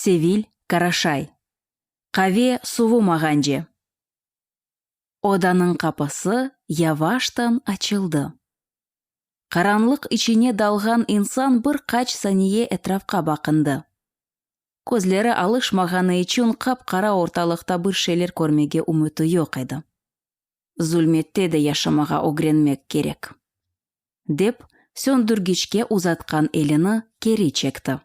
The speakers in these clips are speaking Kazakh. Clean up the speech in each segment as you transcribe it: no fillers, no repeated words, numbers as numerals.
Севиль, Карашай. Каве суву мағанже. Оданың қапысы яваштан ачылды. Қаранлық içine далған инсан бір қач сәние этрafқа бақынды. Көзлері алышмағаны үшін қап-қара орталықта бір шелер көрмеге үміті жоқ еді. Зүлметте де яшамаға огренмек керек. Деп, сөндіргішке uzatқан еліні кері чекті.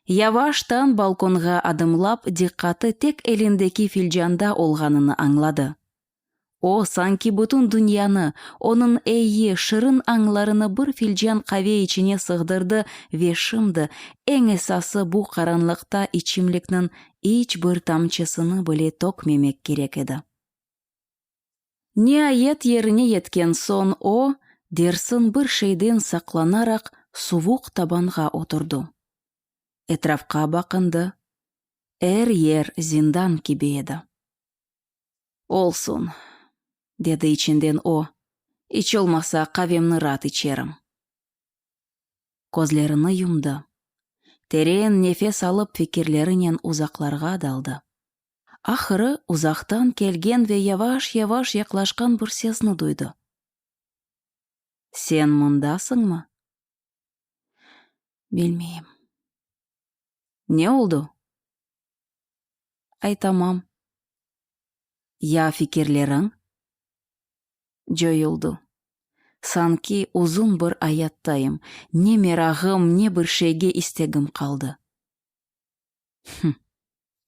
Яваштан балконға адымлап, диққаты тек еліндегі филжанда олғанını аңлады. О, санки бүтін дүнияны, оның әйе шырын аңларыны бір филжан қаве içine сығдырды ве шымды, ең esасы бұл қаранлықта içimлікнің іч бір тамчысыны біле төкмемек керек еді. Ниайет еріне еткен сон о, дерсін бір шейден сақланарақ сувуқ табанға отырды. Этрafқа бақынды, ер зиндан кебеді. Олсын, деді içinden о, іч олмаса қавемні рат içерім. Көзлеріні юмды. Терең нефес алып фикерлерінен ұзақларға далды. Ақыры ұзақтан келген ве яваш-яваш яқлашқан бір сесні дойды. Сен мұндасың ма? Білмейм. Не oldu? Айтамам. Я фикерлерің? Жойылды. Санки uzun бір аяттайым, не мерағым, не бір шейге істегім қалды.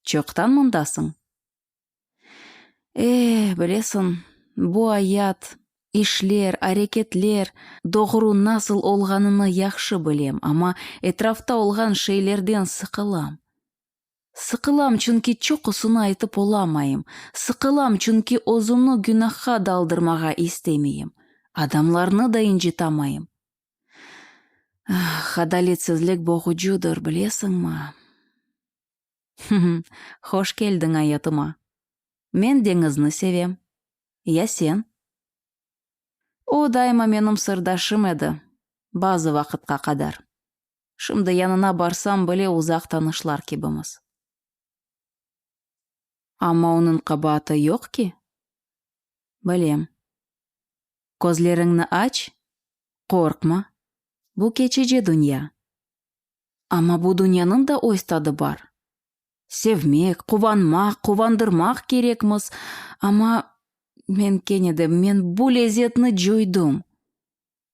Чоқтан мұндасың? Білесін, бұ аят, ишлер, әрекетлер, доғыру насыл олғаныны яқшы білем, ама этрafta олған шейлерден сықылам. Сықылам, чүнки чоқысыны айтып оламайым. Сықылам, чүнки озымны günahқа далдырмаға істемейім. Адамларны да инжитамайым. Адалетсізлік боғучудыр, білесің ма? Хош келдің аятыма. Мен деңізні севем. Я сен? О дайма менің сырдашым еді. Базы вақытқа қадар. Шымды янына барсам біле ұзақ танышлар кебіміз. Ама оның қабаты жоқ ки? Білем. Көзлеріңні ач, қорқма. Бұл кечеже дүния. Ама бұл дүнияның да ойстады бар. Севмек, қуванмақ, қувандырмақ керекміз. Ама мен кенедім, мен бұл лезетні жойдым.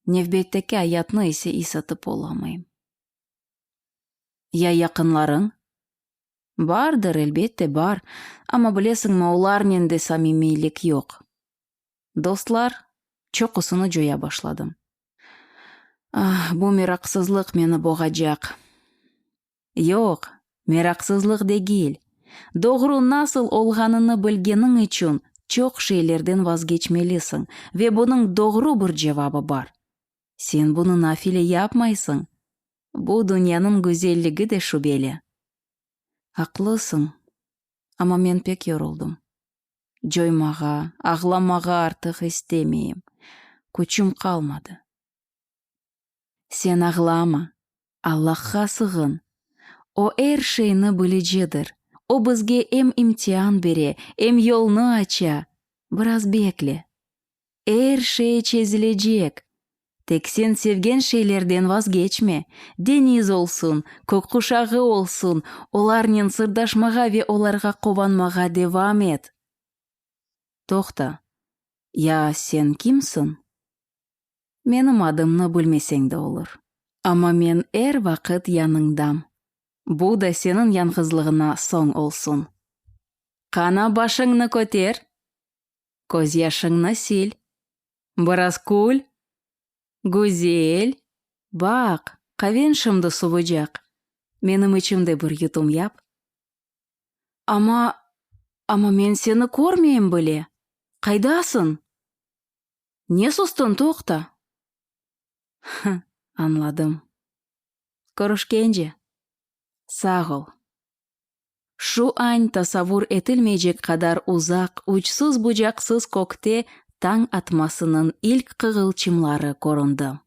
Невбеттеке аятны есе исатып оламайым. Я яқынларың? Бардыр, әлбетте бар. Ама білесің ма, олармен де самимилік жоқ. Достлар, чоқысыны жоя башладым. Бұл мерақсызлық мені боғажақ. Жоқ, мерақсызлық дегіл. Доғыру насыл олғаныны білгенің үшін чоқ шейлерден вазгечмелісің, ве бұның доғыру бір жавабы бар. Сен бұны нафиле япмайсың. Бұл дүнияның güzelliği де шубелі. Ақлысың, ама мен пек yorulдым. Жоймаға, ағламаға артық істемейім. Күчім қалмады. Сен ағлама, Аллахқа сығын. О әр шейні білежедір. О бізге әм имтиан бере, әм yolны ача. Біраз бекле. Әр шей чезілежек. Тек сен sevген шейлерден вазгечме. Дениз олсын, көк құшағы олсын, оларнен сырдашмаға ве оларға қованмаға девам ет. Тоқта, я сен кимсің? Менің адымны білмесең де олыр. Ама мен әр вақыт яныңдам. Бұл да сенің янғызлығына соң олсын. Қана башыңны көтер. Көз яшыңны сил. Біраз күл. Güzel. Бақ, қавен шымды сұвыжақ. Менің ішімде бір ютым яп. Ама мен сені көрмейм біле. Қайдасың? Не сұстын тоқта? Anladım. Көрішкенже. Сағыл. Шу ань tasavvur etilmeyecek kadar uzak, uçsuz bucaksız көкте таң атмасының ilk кыгылчымлары көрінді.